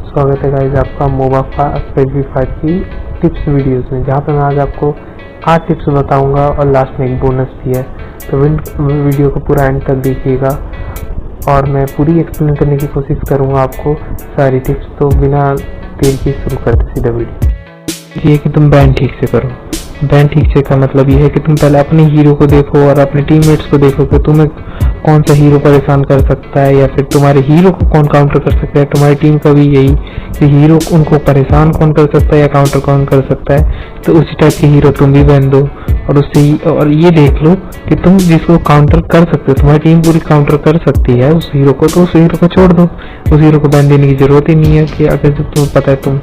स्वागत है गाइस आपका मोबा 5v5 की टिप्स वीडियोस में, जहाँ पे मैं आज आपको 8 टिप्स बताऊंगा और लास्ट में एक बोनस भी है। तो वीडियो को पूरा एंड तक देखिएगा और मैं पूरी एक्सप्लेन करने की कोशिश करूंगा आपको सारी टिप्स। तो बिना देर के शुरू करते सीधा वीडियो। ये कि तुम बैन ठीक से करो। बैन ठीक से का मतलब ये है कि तुम पहले अपने हीरो को देखो और अपने टीममेट्स को देखो कि तुम्हें कौन सा हीरो परेशान कर सकता है या फिर तुम्हारे हीरो को कौन काउंटर कर सकता है। तुम्हारी टीम का भी यही कि हीरो उनको परेशान कौन कर सकता है या काउंटर कौन कर सकता है। तो उसी टाइप के हीरो तुम भी बैन दो और ये देख लो कि तुम जिसको काउंटर कर सकते हो, तुम्हारी टीम पूरी काउंटर कर सकती है उस हीरो को, तो उस हीरो को छोड़ दो। उस हीरो को बैन देने की जरूरत ही नहीं है कि अगर तुम्हें पता है तुम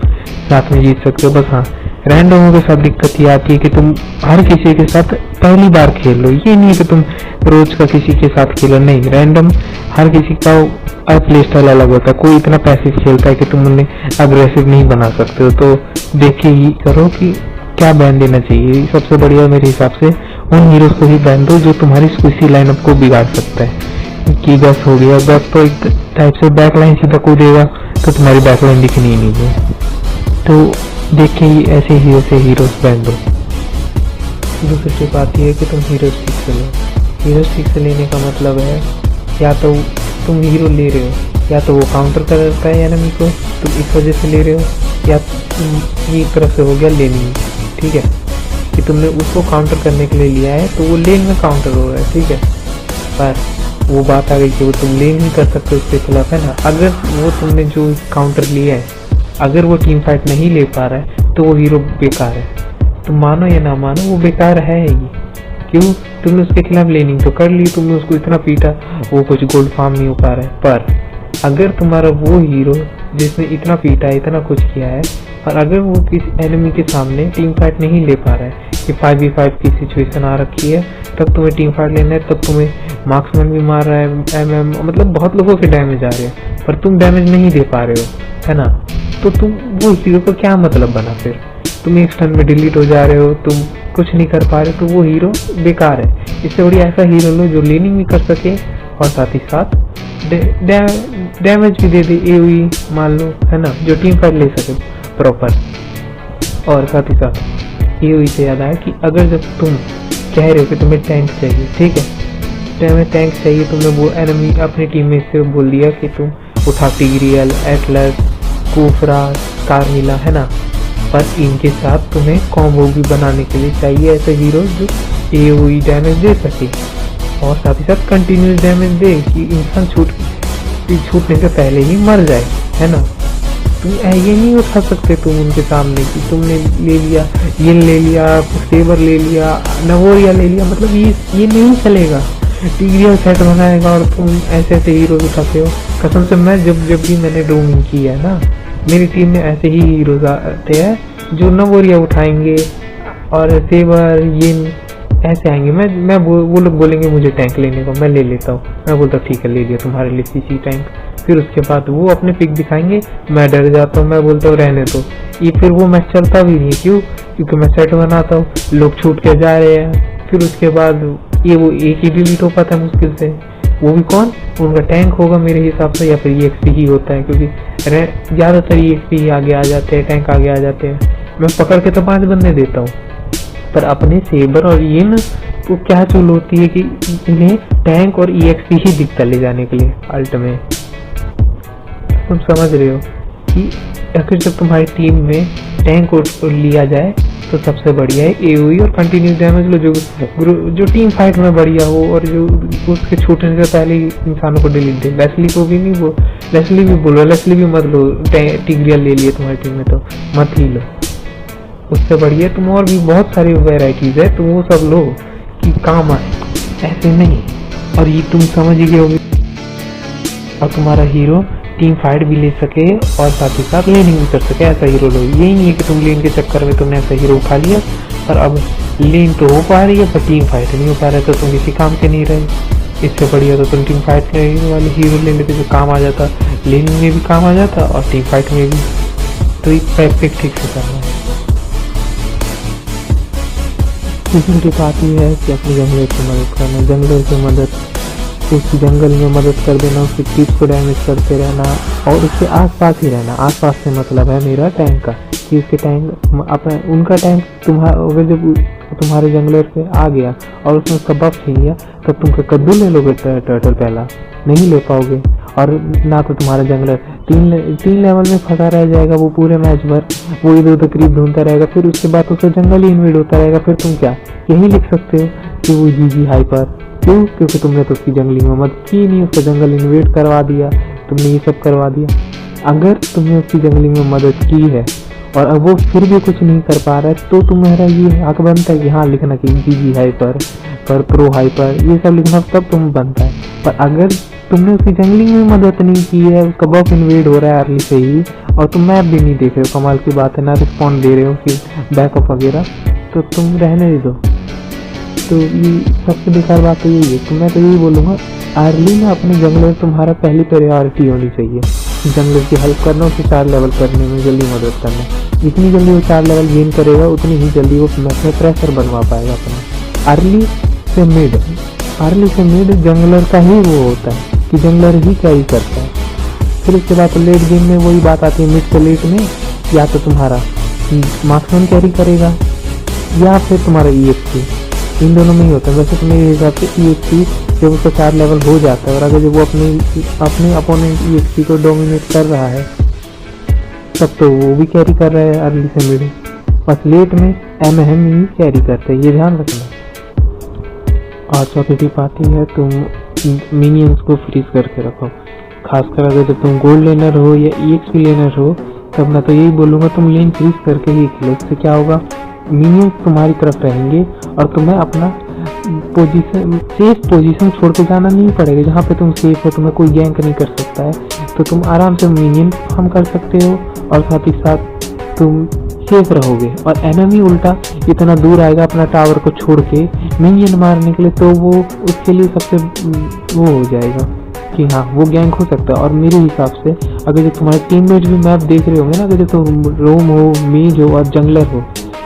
साथ में जीत सकते हो। बस हाँ, रैंडमों के साथ दिक्कत ये आती है कि तुम हर किसी के साथ पहली बार खेल लो। ये नहीं है कि तुम रोज का किसी के साथ खेलो, नहीं। रैंडम हर किसी का प्ले स्टाइल अलग होता है। कोई इतना पैसिव खेलता है कि तुम उन्हें अग्रेसिव नहीं बना सकते हो। तो देख के ही करो कि क्या बैन देना चाहिए। सबसे बढ़िया मेरे हिसाब से उन हीरोज को ही बैन दो जो तुम्हारी किसी लाइनअप को बिगाड़ सकता है। कि गस हो गया, गस तो एक टाइप से बैक लाइन सीधा कूदेगा तो तुम्हारी बैक लाइन दिखनी ही नहीं है। तो देखे ही ऐसे हीरो से हीरोज बैन दो। दूसरी टिप आती है कि तुम हीरोज ठीक से लो। हीरोज ठीक से लेने का मतलब है या तो तुम हीरो ले रहे हो या तो वो काउंटर करता है एनिमी को, तुम इस वजह से ले रहे हो, या ये तरफ से हो गया लेनिंग। ठीक है कि तुमने उसको काउंटर करने के लिए लिया है तो वो लेन में काउंटर हो रहा है। ठीक है, पर वो बात आ गई कि वो तुम लेन नहीं कर सकते उसके खिलाफ, है ना। अगर वो तुमने जो काउंटर लिया है अगर वो टीम फाइट नहीं ले पा रहा है तो वो हीरो बेकार है। तुम मानो या ना मानो वो बेकार है ही। क्यों? तुमने उसके खिलाफ लेनिंग तो कर ली, तुमने उसको इतना पीटा, वो कुछ गोल्ड फार्म नहीं हो पा रहा है। पर अगर तुम्हारा वो हीरो जिसने इतना पीटा है, इतना कुछ किया है, और अगर वो किसी एनिमी के सामने टीम फाइट नहीं ले पा रहा है कि 5v5 की सिचुएशन आ रखी है, तब तुम्हें टीम फाइट लेना है, तब तुम्हें मार्क्समैन भी मार रहा है, मतलब बहुत लोगों के डैमेज आ रहे हैं, पर तुम डैमेज नहीं दे पा रहे हो, है ना। तो तुम वो हीरो का क्या मतलब बना? फिर तुम एक स्टन में डिलीट हो जा रहे हो, तुम कुछ नहीं कर पा रहे, तो वो हीरो बेकार है। इससे बढ़िया ऐसा हीरो लो जो लेनिंग भी कर सके और साथ ही साथ डैमेज भी दे दे, एओई मान लो, है ना, जो टीम फाइट ले सके प्रॉपर। और साथ ही साथ एओई से याद आया कि अगर जब तुम कह रहे हो कि तुम्हें टैंक चाहिए, ठीक है, तुम्हें टैंक चाहिए, तुमने वो एनिमी अपनी टीम में से बोल दिया कि तुम उठा टिग्रियल, एटलस, कुफरा, कार्मिला, है ना, पर इनके साथ तुम्हें कॉम्बो भी बनाने के लिए चाहिए ऐसे हीरो जो एओई डैमेज दे सके और साथ ही साथ कंटिन्यूस डैमेज दे कि इंसान छूटने से पहले ही मर जाए, है ना। तुम ये नहीं उठा सकते तुम उनके सामने कि तुमने ले लिया, ये ले लिया, सेबर ले लिया, नवोरिया ले लिया, मतलब ये नहीं चलेगा। टिग्रियल सेट बनाएगा और तुम ऐसे ऐसे हीरो उठाते हो। कसम से मैं जब भी मैंने डोमिंग की है ना, मेरी टीम में ऐसे ही हीरोज आते हैं जो नवोरिया उठाएंगे और सेबर ये ऐसे आएंगे। मैं वो लोग बोलेंगे मुझे टैंक लेने को, मैं ले लेता हूँ, मैं बोलता हूँ ठीक है ले लिया तुम्हारे लिए सीसी टैंक। फिर उसके बाद वो अपने पिक दिखाएंगे, मैं डर जाता हूँ, मैं बोलता हूँ रहने दो। ये फिर वो मैच चलता भी नहीं। क्यों? क्योंकि मैं सेट बनाता हूँ, लोग छूट के जा रहे हैं, फिर उसके बाद ये वो एक ही डिलीट हो पाता है मुश्किल से, वो भी कौन? उनका टैंक होगा मेरे हिसाब से, या फिर EXP ही होता है, क्योंकि ज़्यादातर EXP ही आगे आ जाते हैं, टैंक आगे आ जाते हैं। मैं पकड़ के तो 5 बंदे देता हूँ, पर अपने सेबर और ये न तो क्या चूल होती है कि इन्हें टैंक और EXP ही दिखता ले जाने के लिए अल्ट में। तुम समझ रहे हो कि अगर जब तुम्हारी टीम में टैंक लिया जाए तो सबसे बढ़िया है एओई और कंटिन्यूस डैमेज लो, जो टीम फाइट में बढ़िया हो और जो उसके छूटने से पहले ही इंसानों को डिलीट दे। लेस्ली को भी नहीं, वो लेस्ली भी बोलो, लेस्ली भी मत लो। टिग्रियल ले लिए तुम्हारी टीम में तो मत ही लो। उससे बढ़िया तुम और भी बहुत सारी वेराइटीज है, तुम वो सब लो कि काम आए, ऐसे नहीं। और ये तुम समझ ही गए होगे और तुम्हारा हीरो टीम फाइट भी ले सके और साथ ही साथ लेनिंग भी कर सके, ऐसा हीरो लो। यही नहीं है कि तुम लेन के चक्कर में तुमने ऐसा हीरो उठा लिया और अब लेन तो हो पा रही है पर टीम फाइट नहीं हो पा रहा है, तो तुम किसी काम के नहीं रहे। इससे बढ़िया तो तुम टीम फाइट के वाले हीरो ले लेते जो काम आ जाता, लेनिंग में भी काम आ जाता और टीम फाइट में भी। तो एक परफेक्ट ठीक से करना है। दूसरी टिप आती है कि अपने जंगलों की मदद करना। जंगलों की मदद उसकी जंगल में मदद कर देना, उसकी टिप्स को डैमेज करते रहना और उसके आसपास ही रहना। आसपास से मतलब है मेरा टैंक का, कि उसके टैंक अपना उनका टैंक अगर जब तुम्हारे जंगलर से आ गया और उसने उसका बफ छीन लिया तब तुम कद्दू ले लोगे टर्टल पहला? नहीं ले पाओगे। और ना तो तुम्हारा जंगलर तीन लेवल में फंसा रह जाएगा वो पूरे मैच भर, वो इधर उधर करीब ढूंढता रहेगा, फिर उसके बाद उसका जंगल ही इन्वेड होता रहेगा। फिर तुम क्या यही लिख सकते हो कि वो जीजी हाइपर? क्यों? क्योंकि तुमने तो उसकी जंगली में मदद की नहीं, उसका जंगल इन्वेड करवा दिया, तुमने ये सब करवा दिया। अगर तुमने उसकी जंगली में मदद की है और अब वो फिर भी कुछ नहीं कर पा रहा है तो तुम्हारा ये हक बनता है कि हाँ लिखना कि जीजी हाइपर पर प्रो हाइपर, ये सब लिखना तब तुम बनता है। पर अगर तुमने उसकी जंगलिंग में मदद नहीं की है, उसका बफ इन्वेड हो रहा है अर्ली से ही और तुम मैप भी नहीं देख रहे हो, कमाल की बात है, ना रिस्पॉन्ड दे रहे हो फिर बैकअप वगैरह, तो तुम रहने दे दो। तो ये सबसे बेकार बात तो यही है। तो मैं तो यही बोलूँगा अर्ली में अपने जंगलर तुम्हारा पहली प्रायोरिटी होनी चाहिए। जंगलर की हेल्प करना, उसे 4 लेवल करने में जल्दी मदद करना। जितनी जल्दी वो 4 लेवल गेन करेगा उतनी ही जल्दी वो मैप में प्रेशर बनवा पाएगा अपना। अर्ली से मिड जंगलर का ही वो होता है कि जंगलर ही कैरी करता है। फिर उसके बाद लेट गेम में वही बात आती है, मिड से लेट में या तो तुम्हारा मार्क्समैन कैरी करेगा या फिर तुम्हारा EXP, इन दोनों में ही होता है। वैसे तो मेरे हिसाब से EXP जब उसका 4 लेवल हो जाता है और अगर जब वो अपने अपोनेंट EXP को डोमिनेट कर रहा है तब तो वो भी कैरी कर रहा है अर्ली से मिड। बस लेट में MM ही कैरी करते हैं, ये ध्यान रखना। और चौथी टिप आती है तुम मिनियंस को फ्रीज करके रखो। खासकर अगर जब तुम गोल्ड लेनर हो या EXP लेनर हो तब मैं तो यही बोलूँगा तुम लेन फ्रीज करके ही खेलो। इससे क्या होगा, मिनियंस तुम्हारी तरफ रहेंगे और तुम्हें अपना सेफ पोजीशन छोड़ के जाना नहीं पड़ेगा। जहाँ पे तुम सेफ हो, तुम्हें कोई गैंक नहीं कर सकता है, तो तुम आराम से मिनियन फार्म कर सकते हो और साथ ही साथ तुम सेफ रहोगे। और एनिमी उल्टा इतना दूर आएगा अपना टावर को छोड़ के मिनियन मारने के लिए, तो वो उसके लिए सबसे वो हो जाएगा कि हाँ वो गैंक हो सकता है। और मेरे हिसाब से अगर जो तुम्हारे टीममेट भी मैप देख रहे होंगे ना, अगर जो तुम रोम हो, मेज हो और जंगलर हो,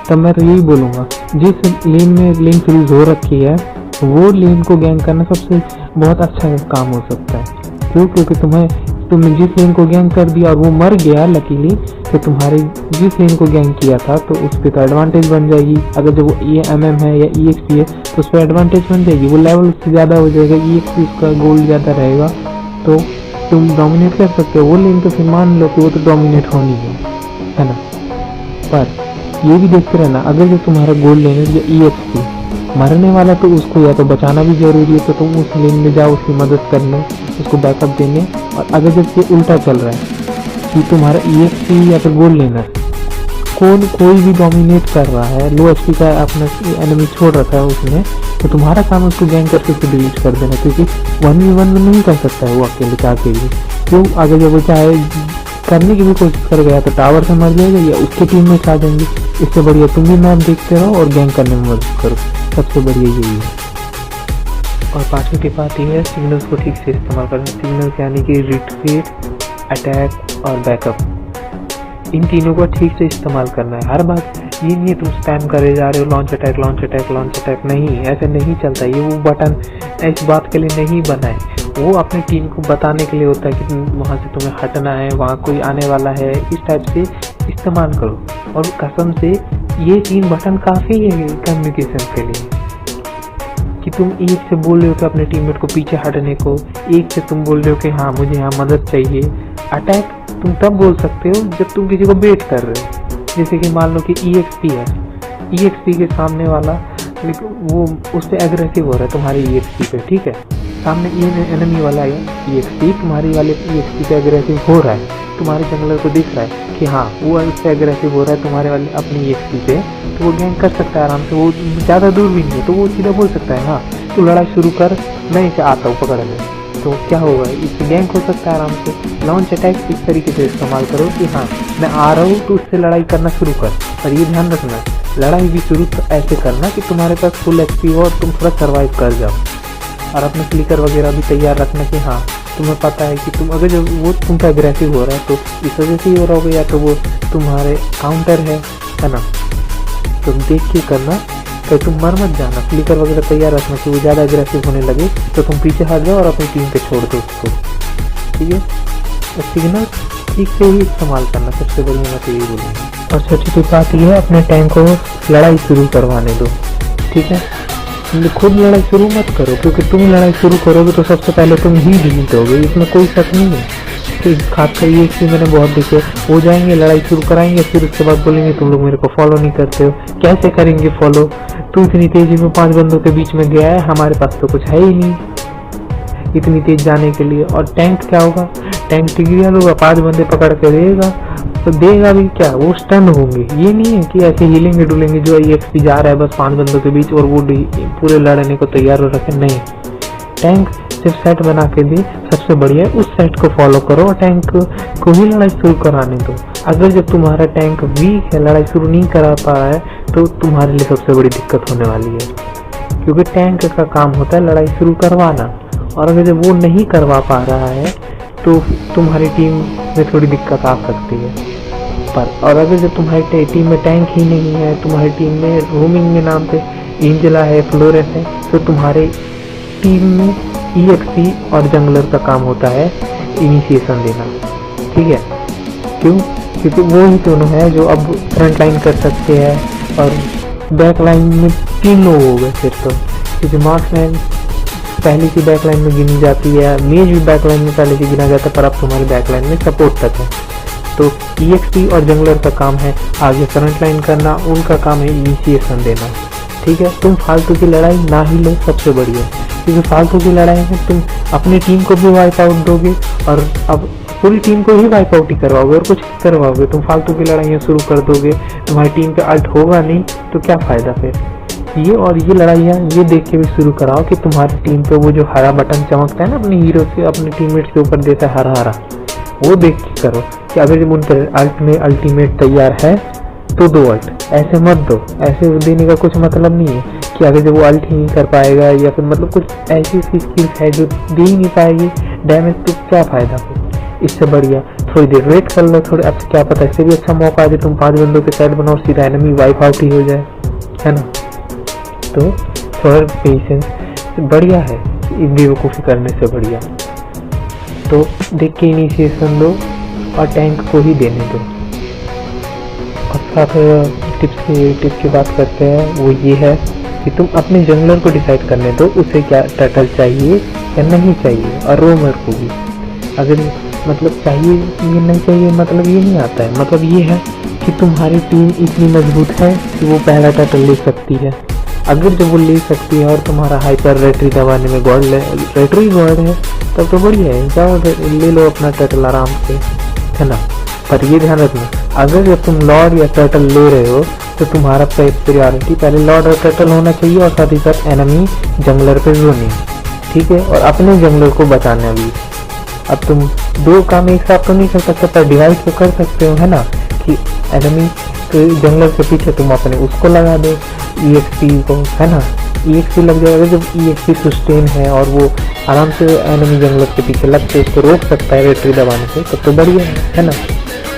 तब मैं तो यही बोलूँगा जिस लेन में लेन फ्रीज हो रखी है वो लेन को गैंग करना सबसे बहुत अच्छा काम हो सकता है। क्यों? क्योंकि तुमने जिस लेन को गैंग कर दिया और वो मर गया लकीली, तो तुम्हारे जिस लेन को गैंग किया था तो उस पर तो एडवांटेज बन जाएगी। अगर जब वो MM है या EXP है तो उस पर एडवांटेज बन जाएगी, वो लेवल उससे ज़्यादा हो जाएगा, EXP उसका गोल्ड ज़्यादा रहेगा, तो तुम डोमिनेट कर सकते हो वो लेन। तो फिर मान लो कि वो तो डोमिनेट होनी है ना। पर ये भी देखते रहना, अगर जो तुम्हारा गोल्ड लेनर या EXP मरने वाला तो उसको या तो बचाना भी जरूरी है, तो तुम उस लेन में जाओ उसकी मदद करने, उसको बैकअप देने। और अगर जब ये उल्टा चल रहा है कि तुम्हारा EXP या फिर गोल्ड लेनर कोई भी डोमिनेट कर रहा है, लो HP का अपना एनिमी छोड़ रखा है उसने, तो तुम्हारा काम उसको गैंग करके उसको डिलीट कर देना, क्योंकि 1v1 में नहीं कर सकता है वो अकेले के लिए। क्यों? अगर जब वो चाहे करने की भी कोशिश कर गया तो टावर से मर जाएगा या उसके टीम में आ जाएंगे। इससे बढ़िया तुम भी मैप देखते रहो और गैंग करने में मदद करो, सबसे बढ़िया यही है। और पांचवी टिप आती है सिग्नल्स को ठीक से इस्तेमाल करना। सिग्नल्स यानी कि रिट्रीट, अटैक और बैकअप, इन तीनों को ठीक से इस्तेमाल करना है। हर बात ये नहीं तुम स्पैम करे जा रहे हो लॉन्च अटैक, नहीं, ऐसे नहीं चलता। ये वो बटन इस बात के लिए नहीं बना है, वो अपनी टीम को बताने के लिए होता है कि वहाँ से तुम्हें हटना है, वहाँ कोई आने वाला है, इस टाइप से इस्तेमाल करो। और कसम से ये 3 बटन काफ़ी है कम्युनिकेशन के लिए, कि तुम एक से बोल रहे हो कि अपने टीममेट को पीछे हटने को, एक से तुम बोल रहे हो कि हाँ मुझे यहाँ मदद चाहिए। अटैक तुम तब बोल सकते हो जब तुम किसी को बेट कर रहे हो, जैसे कि मान लो कि EXP है, EXP के सामने वाला वो उस पर एग्रेसिव हो रहा है तुम्हारी EXP पे, ठीक है, सामने एनिमी वाला है EXP तुम्हारी वाले EXP पे एग्रेसिव हो रहा है, तुम्हारे जंगलर को दिख रहा है कि हाँ वो उससे एग्रेसिव हो रहा है तुम्हारे वाले अपनी EXP पे, तो वो गैंग कर सकता है आराम से, वो ज़्यादा दूर भी नहीं है, तो वो सीधा बोल सकता है हाँ तू लड़ाई शुरू कर, मैं इसे आता हूँ पकड़ने। तो क्या होगा, इससे गैंग हो सकता है आराम से। लॉन्च अटैक इस तरीके से इस्तेमाल करो कि हाँ मैं आ रहा हूँ तो उससे लड़ाई करना शुरू कर। पर ये ध्यान रखना, लड़ाई भी शुरू ऐसे करना कि तुम्हारे पास फुल HP हो और तुम थोड़ा सर्वाइव कर जाओ, और अपने क्लिकर वगैरह भी तैयार रखना कि हाँ तुम्हें पता है कि तुम अगर जब वो तुम पे एग्रेसिव हो रहा है तो इस वजह से ही हो रहा होगा, या तो वो तुम्हारे काउंटर है ना। तो देख के करना तो तुम मर मत जाना, फ्लिकर वगैरह तैयार रखना कि वो ज़्यादा अग्रेसिव होने लगे तो तुम पीछे हट जाओ और अपनी टीम पे छोड़ दो उसको, ठीक है। और सिग्नल ठीक से ही इस्तेमाल करना, सबसे बड़ी मैं तो यही बोलूँगा। और छठी बात ये है, अपने टैंक को लड़ाई शुरू करवाने दो, ठीक है। खुद लड़ाई शुरू मत करो, क्योंकि तुम लड़ाई शुरू करोगे तो सबसे पहले तुम ही डिलीट होगे, इसमें कोई शक नहीं है। तो खासकर ये चीज़ मैंने बहुत देखे, हो जाएंगे लड़ाई शुरू कराएंगे, फिर उसके बाद बोलेंगे तुम लोग मेरे को फॉलो नहीं करते हो। कैसे करेंगे फॉलो, तू इतनी तेजी में 5 बंदों के बीच में गया है, हमारे पास तो कुछ है ही नहीं इतनी तेज जाने के लिए। और टैंक क्या होगा, टैंक टिग्रियल होगा, 5 बंदे पकड़ के देगा तो देगा भी क्या, वो स्टन होंगे। ये नहीं है कि ऐसे हिलेंगे डुलेंगे जो EXP जा रहा है बस 5 बंदों के बीच और वो पूरे लड़ने को तैयार हो रखे, नहीं। टैंक सिर्फ सेट बना के दे, सबसे बढ़िया है उस सेट को फॉलो करो और टैंक को ही लड़ाई शुरू कराने दो। अगर जब तुम्हारा टैंक वीक है, लड़ाई शुरू नहीं करा पा रहा है, तो तुम्हारे लिए सबसे बड़ी दिक्कत होने वाली है, क्योंकि टैंक का काम होता है लड़ाई शुरू करवाना। और अगर जब वो नहीं करवा पा रहा है तो तुम्हारी टीम में थोड़ी दिक्कत आ सकती है। और अगर जब तुम्हारी टीम में टैंक ही नहीं है, तुम्हारी टीम में रोमिंग के नाम पे एंजेला है, फ्लोरेस है, तो तुम्हारे टीम में EXP और जंगलर का काम होता है इनिशिएशन देना, ठीक है। क्यों, क्योंकि वो ही दोनों है जो अब फ्रंट लाइन कर सकते हैं और बैक लाइन में 3 लोग हो गए फिर तो, क्योंकि मार्क्समैन पहले की बैक लाइन में गिनी जाती है, मेज भी बैक लाइन में पहले से गिना जाता है, पर अब तुम्हारी बैक लाइन में सपोर्ट तक है। तो EXP और जंगलर का काम है आगे फ्रंट लाइन करना, उनका काम है इनिशिएशन देना, ठीक है। तुम फालतू की लड़ाई ना ही लो, सबसे बढ़िया, क्योंकि फालतू की लड़ाई में तुम अपनी टीम को भी वाइप आउट दोगे और अब पूरी टीम को ही वाइप आउट ही करवाओगे और कुछ करवाओगे। तुम फालतू की लड़ाइयाँ शुरू कर दोगे, तुम्हारी टीम पे अल्ट होगा नहीं तो क्या फ़ायदा फिर। ये लड़ाइयाँ ये देख के भी शुरू कराओ कि तुम्हारी टीम पे वो जो हरा बटन चमकता है ना अपने हीरो से अपने टीममेट्स के ऊपर देता है हरा हरा, वो देख के करो कि अगर जब उन पर अल्ट में अल्टीमेट तैयार है तो दो अल्ट, ऐसे मत दो। ऐसे देने का कुछ मतलब नहीं है कि अगर जब वो अल्ट ही नहीं कर पाएगा या फिर मतलब कुछ ऐसी स्किल्स है जो दे ही नहीं पाएगी डैमेज, तो क्या फ़ायदा फिर। इससे बढ़िया थोड़ी देर वेट कर लो, थोड़े, अब क्या पता इससे भी अच्छा मौका आ जाए, तुम 5 बंदों के साइड बनाओ, सीधा एनिमी वाइप आउट ही हो जाए, है ना। तो थोड़ा पेशेंस बढ़िया है बेवकूफ़ी करने से बढ़िया। तो देख के इनिशिएशन दो और टैंक को ही देने दो। और साथ टिप्स की बात करते हैं, वो ये है कि तुम अपने जंगलर को डिसाइड करने दो उसे क्या टर्टल चाहिए या नहीं चाहिए, और रोमर को भी। अगर मतलब चाहिए ये नहीं चाहिए मतलब ये नहीं आता है, मतलब ये है कि तुम्हारी टीम इतनी मजबूत है कि वो पहला टर्टल ले सकती है। अगर जब वो ले सकती है और तुम्हारा हाइपर रेटरी दबाने में रेटरी गॉड है तब तो बढ़िया है, जाओ ले लो अपना टर्टल आराम से, है ना। पर ये ध्यान रखना, अगर जब तुम लॉर्ड या टर्टल ले रहे हो तो तुम्हारा प्रायोरिटी पहले लॉर्ड और टर्टल होना चाहिए और साथ ही साथ एनिमी जंगलर पे जोनिंग, ठीक है, और अपने जंगलर को बचाना भी। अब तुम 2 काम एक साथ तो नहीं कर सकते, पर डिवाइड तो कर सकते हो, है ना, कि एनिमी तो जंगलर के पीछे तुम अपने उसको लगा दो EXP को, है ना। EXP लग जाएगा, जब EXP सस्टेन है और वो आराम से एनिमी जंगलर के पीछे लग के उसको रोक सकता है रेटरी दबाने से, तब तो बढ़िया है ना।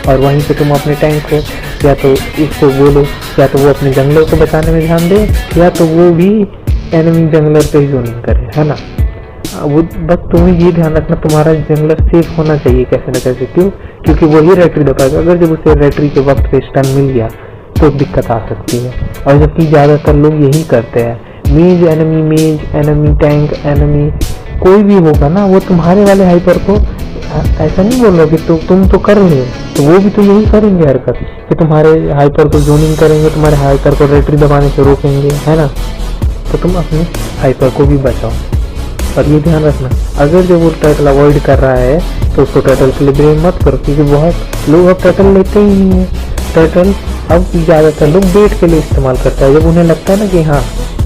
और वहीं पे तुम अपने टैंक को या तो इसको बोलो या तो वो अपने जंगलर को बचाने में ध्यान दे या तो वो भी एनिमी जंगलर पे ही जोनिंग करे, है ना। वो बस तुम्हें ये ध्यान रखना तुम्हारा जंगलर सेफ होना चाहिए कैसे न कैसे, क्यों, क्योंकि वही रेटरी दबाएगा। अगर जब उसे रेटरी के वक्त पे स्टन मिल गया तो दिक्कत आ सकती है, और जबकि ज़्यादातर लोग यही करते हैं। मेज एनिमी टैंक एनिमी कोई भी होगा ना, वो तुम्हारे वाले हाइपर को ऐसा नहीं बोल रहा कि तुम तो कर रहे हो, तो वो भी तो यही करेंगे हरकत कि तुम्हारे हाइपर को जोनिंग करेंगे, तुम्हारे हाइपर को रेटरी दबाने से रोकेंगे, है ना। तो तुम अपने हाइपर को भी बचाओ। और ये ध्यान रखना, अगर जब वो टर्टल अवॉइड कर रहा है तो उसको टर्टल के लिए ब्लेम मत करो, क्योंकि बहुत लोग अब टर्टल लेते ही नहीं है। टर्टल अब ज़्यादातर लोग बेट के लिए इस्तेमाल करता है, जब उन्हें लगता है ना कि हाँ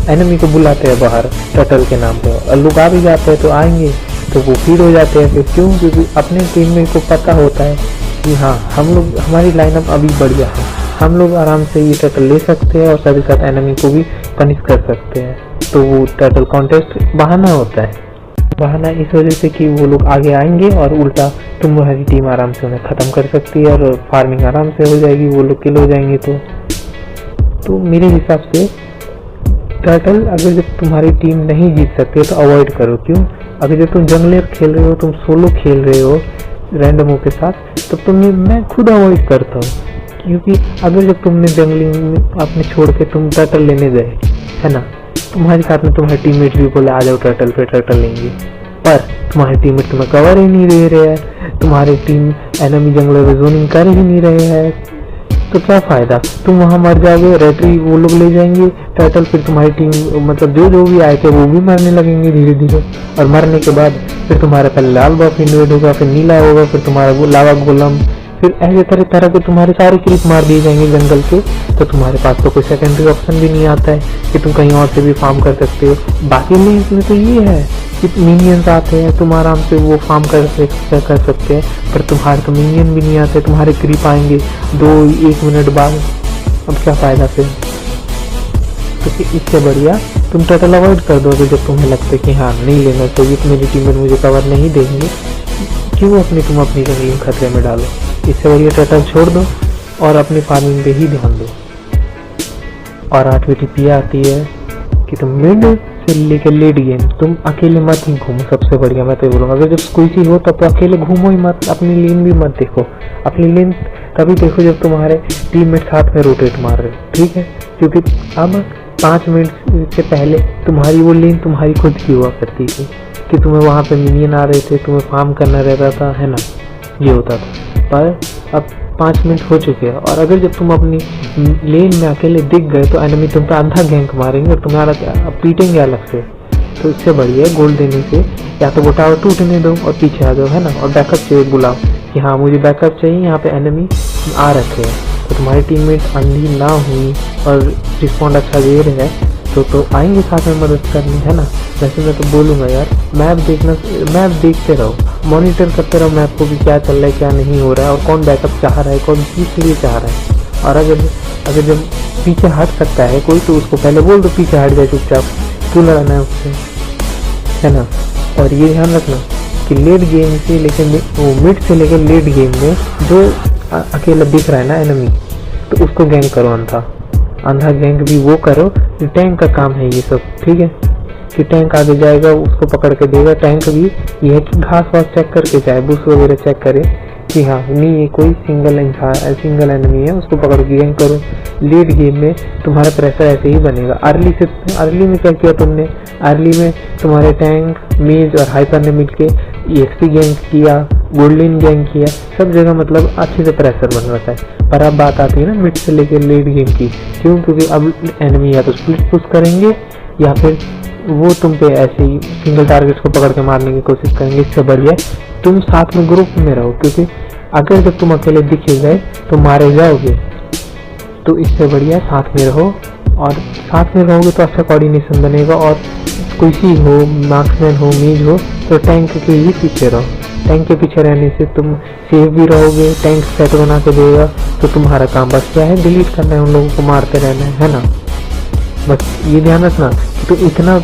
एनिमी को बुलाते हैं बाहर टर्टल के नाम पे, और लोग आ भी जाते हैं तो आएंगे तो वो फीड हो जाते हैं। फिर क्यों, क्योंकि अपने टीम में को पता होता है कि हाँ हमारी लाइनअप अभी बढ़िया है, हम लोग आराम से ये टर्टल ले सकते हैं और साथ ही साथ एनिमी को भी पनिश कर सकते हैं। तो वो टर्टल कॉन्टेस्ट बहाना होता है, बहाना इस वजह से कि वो लोग आगे आएंगे और उल्टा तुम्हारी टीम आराम से उन्हें ख़त्म कर सकती है और फार्मिंग आराम से हो जाएगी, वो लोग किल हो जाएंगे। तो मेरे हिसाब से टर्टल अगर जब तुम्हारी टीम नहीं जीत सकती है तो अवॉइड करो। क्यों? अगर जब तुम जंगलर खेल रहे हो, तुम सोलो खेल रहे हो रैंडमों के साथ, तो मैं खुद अवॉइड करता हूँ। क्योंकि अगर जब तुमने जंगलिंग अपने छोड़ के तुम टर्टल लेने गए, है ना, तुम्हारे साथ में तुम्हारे टीममेट भी बोले आ जाओ टर्टल पे, टर्टल लेंगे, पर तुम्हारे टीममेट तुम्हें कवर ही नहीं दे रहे हैं, तुम्हारी टीम एनिमी जंगलर जोनिंग कर ही नहीं रहे हैं, तो क्या फायदा? तुम वहां मर जाओगे, रेटरी वो लोग ले जाएंगे टर्टल, फिर तुम्हारी टीम मतलब जो भी आए थे वो भी मरने लगेंगे धीरे धीरे, और मरने के बाद फिर तुम्हारा पहले लाल बफ इन्वेड होगा, फिर नीला होगा, फिर तुम्हारा वो लावा गोलम, फिर ऐसे तरह के तुम्हारे सारे क्रीप मार दिए जाएंगे जंगल के। तो तुम्हारे पास तो कोई सेकेंडरी ऑप्शन भी नहीं आता है कि तुम कहीं और से भी फार्म कर सकते हो। बाकी लेन्स में तो ये है कि मिनियंस आते हैं, तुम आराम से वो फार्म कर सकते हैं, पर तुम्हारे तो मिनियन भी नहीं आते, तुम्हारे क्रीप आएंगे 2-1 मिनट बाद। अब क्या फायदा फिर? तो इससे बढ़िया तुम टर्टल अवॉइड कर दोगे जब तुम्हें लगता है कि हाँ नहीं लेना चाहिए, तो मेरी टीम में मुझे कवर नहीं देंगे, क्यों तुम अपनी जंगलिंग खतरे में डालो? इससे बढ़िया टर्टल छोड़ दो और अपनी फार्मिंग पे ही ध्यान दो। और 8वीं टिप ये आती है कि तुम मिड से लेकर लेट गेम तुम अकेले मत ही घूमो। सबसे बढ़िया मैं तो बोलूँगा, अगर जब कोई सी हो तब तो अकेले घूमो ही मत, अपनी लेन भी मत देखो। अपनी लेन तभी देखो जब तुम्हारे टीममेट साथ में रोटेट मार रहे हो, ठीक है? क्योंकि अब 5 मिनट से पहले तुम्हारी वो लेन तुम्हारी खुद की हुआ करती थी कि तुम्हें वहाँ पे मिनियन आ रहे थे, तुम्हें फार्म करना रहता था, है ना, ये होता था। पर अब 5 मिनट हो चुके हैं, और अगर जब तुम अपनी लेन में अकेले दिख गए तो एनिमी तुम पे अंधा गैंक मारेंगे और तुम्हारा पीटेंगे अलग से। तो इससे बढ़िया गोल्ड देने से या तो वो टावर टूटने दो और पीछे आ जाओ, है ना, और बैकअप चाहिए बुलाओ कि हाँ मुझे बैकअप चाहिए, यहाँ पे एनिमी आ रखे हैं। तो तुम्हारी टीममेट अंधी ना हुई और रिस्पॉन्ड अच्छा दे रहे हैं तो आएंगे साथ में मदद करने, है ना। वैसे मैं तो बोलूँगा यार, मैप देखते रहो, मॉनिटर करते रहो मैप को कि क्या चल रहा है, क्या नहीं हो रहा है, और कौन बैकअप चाह रहा है, कौन किस लिए चाह रहा है। और अगर जब पीछे हट सकता है कोई तो उसको पहले बोल दो पीछे हट जाए चुपचाप, क्यों लड़ना है उससे, है ना। और ये ध्यान रखना कि लेट गेम से लेकर मिड से लेकर लेट गेम में जो अकेला दिख रहा है ना एनिमी, तो उसको गैंग करो अंधा गैंग भी वो करो। टैंक का काम है ये सब, ठीक है, कि टैंक आगे जाएगा उसको पकड़ के देगा। टैंक भी ये है कि घास वास चेक करके जाए, बुश वगैरह चेक करे कि हाँ नहीं ये कोई सिंगल एनिमी है, उसको पकड़ के गैंग करो। लेट गेम में तुम्हारा प्रेशर ऐसे ही बनेगा। अर्ली में क्या किया तुमने? अर्ली में तुम्हारे टैंक, मेज और हाइपर ने मिलके EXP गैंग किया, गोल्डन गैंग किया, सब जगह मतलब अच्छे से प्रेशर बन रहा है। पर अब बात आती है ना मिड से लेकर लेट गेम की, क्यों? क्योंकि अब एनिमी या तो स्प्लिट पुश करेंगे या फिर वो तुम पे ऐसे ही सिंगल टारगेट्स को पकड़ के मारने की कोशिश करेंगे। इससे बढ़िया तुम साथ में ग्रुप में रहो, क्योंकि अगर जब तुम अकेले दिख गए तो मारे जाओगे। तो इससे बढ़िया साथ में रहो, और साथ में रहोगे तो अच्छा कोऑर्डिनेशन बनेगा। और कोई सी हो, मार्क्समैन हो, मीज हो, तो टैंक के ही पीछे रहो। टैंक के पीछे रहने से तुम सेफ भी रहोगे, टैंक सेट बना के देगा, तो तुम्हारा काम बस क्या है, डिलीट करना है, उन लोगों को मारते रहना है ना। बस ये ध्यान रखना कि तुम इतना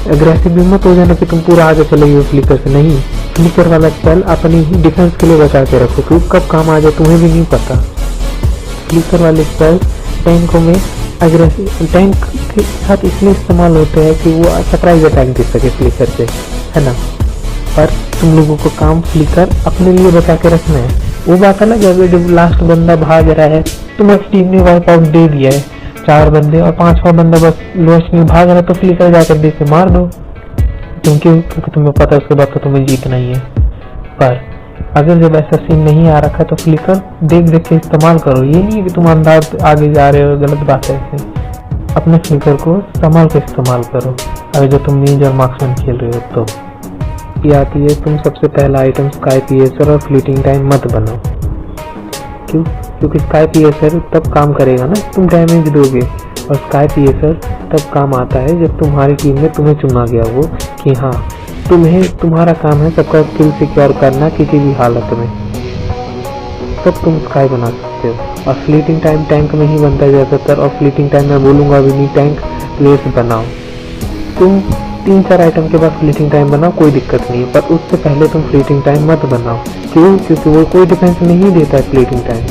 एग्रेसिव भी मत हो जाना कि तुम पूरा आगे चले गए फ्लिकर से। नहीं, फ्लिकर वाला स्पेल अपनी ही डिफेंस के लिए बचा के रखो, क्योंकि कब काम आ जाए तुम्हें भी नहीं पता। फ्लिकर वाले स्पेल टैंकों में टैंक के साथ इसलिए इस्तेमाल होते हैं कि वो सरप्राइज अटैक दे सके फ्लिकर से, है ना। पर तुम लोगों को काम फ्लिकर अपने लिए बचा के रखना है। वो बात है ना, जब लास्ट बंदा भाग रहा है, तुम्हारी टीम ने वाइप आउट दे दिया है, 4 बंदे और 5वां बंदा बस लोएस्ट में भाग रहा है, तो फ्लिकर जाकर दे के मार दो, क्योंकि तुम्हें पता है उसके बाद तो तुम्हें जीतना ही है। पर अगर जब ऐसा सीन नहीं आ रखा तो फ्लिकर देख के इस्तेमाल करो। ये नहीं है कि तुम अंदाज आगे जा रहे हो, गलत बात है। ऐसे अपने फ्लिकर को संभाल के इस्तेमाल करो अगर जो तुम मीज और मार्क्समैन खेल रहे हो। तो ये आती है, तुम सबसे पहला आइटम स्काई पिएसर और फ्लीटिंग टाइम मत बनाओ। क्यों? क्योंकि स्काई पिएसर तब काम करेगा ना तुम डैमेज दोगे, और स्काई पिएसर तब काम आता है जब तुम्हारी टीम में तुम्हें चुना गया हो कि हाँ तुम्हारा काम है सबका किल सिक्योर करना किसी भी हालत में, तब तुम स्काई बना सकते हो। और फ्लीटिंग टाइम टैंक में ही बनता है ज़्यादातर, और फ्लीटिंग टाइम मैं बोलूँगा अभी नहीं, टैंक प्लेस बनाओ। तुम 3-4 आइटम के बाद फ्लीटिंग टाइम बनाओ, कोई दिक्कत नहीं है, पर उससे पहले तुम फ्लीटिंग टाइम मत बनाओ। क्यों? क्योंकि वो कोई डिफेंस नहीं देता है फ्लीटिंग टाइम।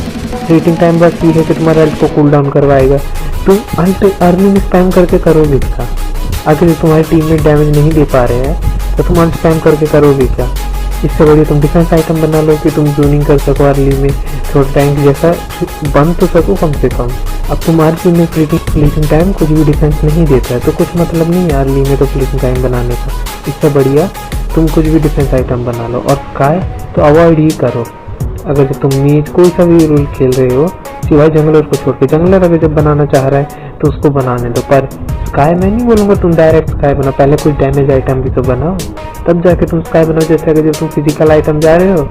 फ्लीटिंग टाइम बस ये है कि तुम्हारे हेल्थ को कूल डाउन करवाएगा। तुम अर्ली में स्पैम करके करोगे क्या? अगर तुम्हारी टीम में डैमेज नहीं दे पा रहे हैं तो तुम अनस्पैम करके करोगे क्या? इससे बढ़िया तुम डिफेंस आइटम बना लो कि तुम जूनिंग कर सको अर्ली में, थोड़ा टैंक जैसा बन तो सको कम से कम। अब तुम्हारी टीम में फ्लीटिंग टाइम कुछ भी डिफेंस नहीं देता है तो कुछ मतलब नहीं है अर्ली में तो फ्लीटिंग टाइम बनाने का। इससे बढ़िया तुम कुछ भी डिफेंस आइटम बना लो। और स्काई तो अवॉइड ही करो। अगर तुम नीच कोई सा भी रूल खेल रहे हो सिवाय जंगलर को छोड़ के, जंगलर अगर जब बनाना चाह रहा है तो उसको बनाने दो, पर स्काई मैं नहीं बोलूँगा तुम डायरेक्ट स्काई बनाओ, पहले कुछ डैमेज आइटम भी तो बनाओ तब जाके तुम स्काई बनाओ। जैसे अगर जब तुम फिजिकल आइटम जा रहे हो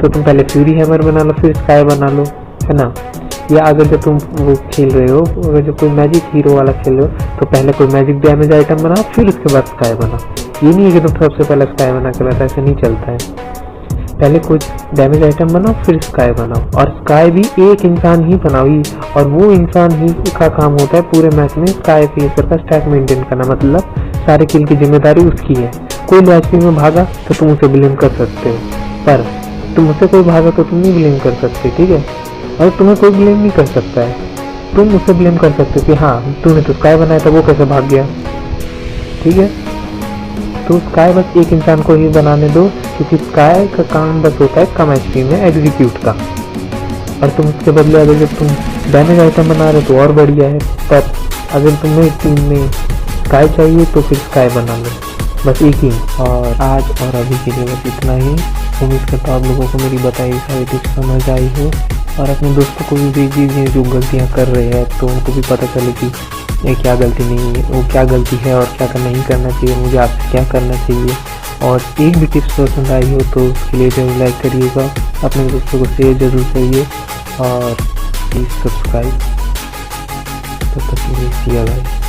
तो तुम पहले फ्यूरी हैमर बना लो फिर स्काई बना लो, है ना। या अगर जब तुम वो खेल रहे हो, अगर जब कोई मैजिक हीरो वाला खेल रहे हो तो पहले कोई मैजिक डैमेज आइटम बनाओ फिर उसके बाद स्काई बनाओ। ये नहीं है कि तुम सबसे पहले स्काई बना के बैठा, ऐसे नहीं चलता है। पहले कुछ डैमेज आइटम बनाओ फिर स्काई बनाओ, और स्काई भी एक इंसान ही बनाओ ही, और वो इंसान ही का काम होता है पूरे मैच में स्काई फेसर का स्टैक मेंटेन करना, मतलब सारे किल की जिम्मेदारी उसकी है। कोई लॉचपी में भागा तो तुम उसे ब्लेम कर सकते हो, पर तुमसे कोई भागा तो तुम नहीं ब्लेम कर सकते, ठीक है। और तुम्हें कोई ब्लेम नहीं कर सकता है, तुम उसे ब्लेम कर सकते हो कि हाँ तूने तो स्काई बनाया था वो कैसे भाग गया, ठीक है। तो स्काई बस एक इंसान को ही बनाने दो, क्योंकि स्काई का काम बस होता है कम एचपी में एग्जीक्यूट का। और तुम उसके बदले अगर जब तुम डैमेज आइटम बना रहे हो तो और बढ़िया है, पर अगर तुम्हें टीम में स्काई चाहिए तो फिर स्काई बना लो, बस एक ही। और आज और अभी के लिए बस इतना ही। उम्मीद करता हूँ आप लोगों को मेरी बताई सारी टिप्स समझ आई हो, और अपने दोस्तों को भी भेज दीजिए जो गलतियाँ कर रहे हैं, तो उनको भी पता चले कि ये क्या गलती नहीं है, वो क्या गलती है और क्या नहीं करना चाहिए, मुझे आपसे क्या करना चाहिए। और एक भी टिप्स पसंद आई हो तो उसके लिए जरूर लाइक करिएगा, अपने दोस्तों को शेयर जरूर करिए, और प्लीज़ सब्सक्राइब। तब तक के लिए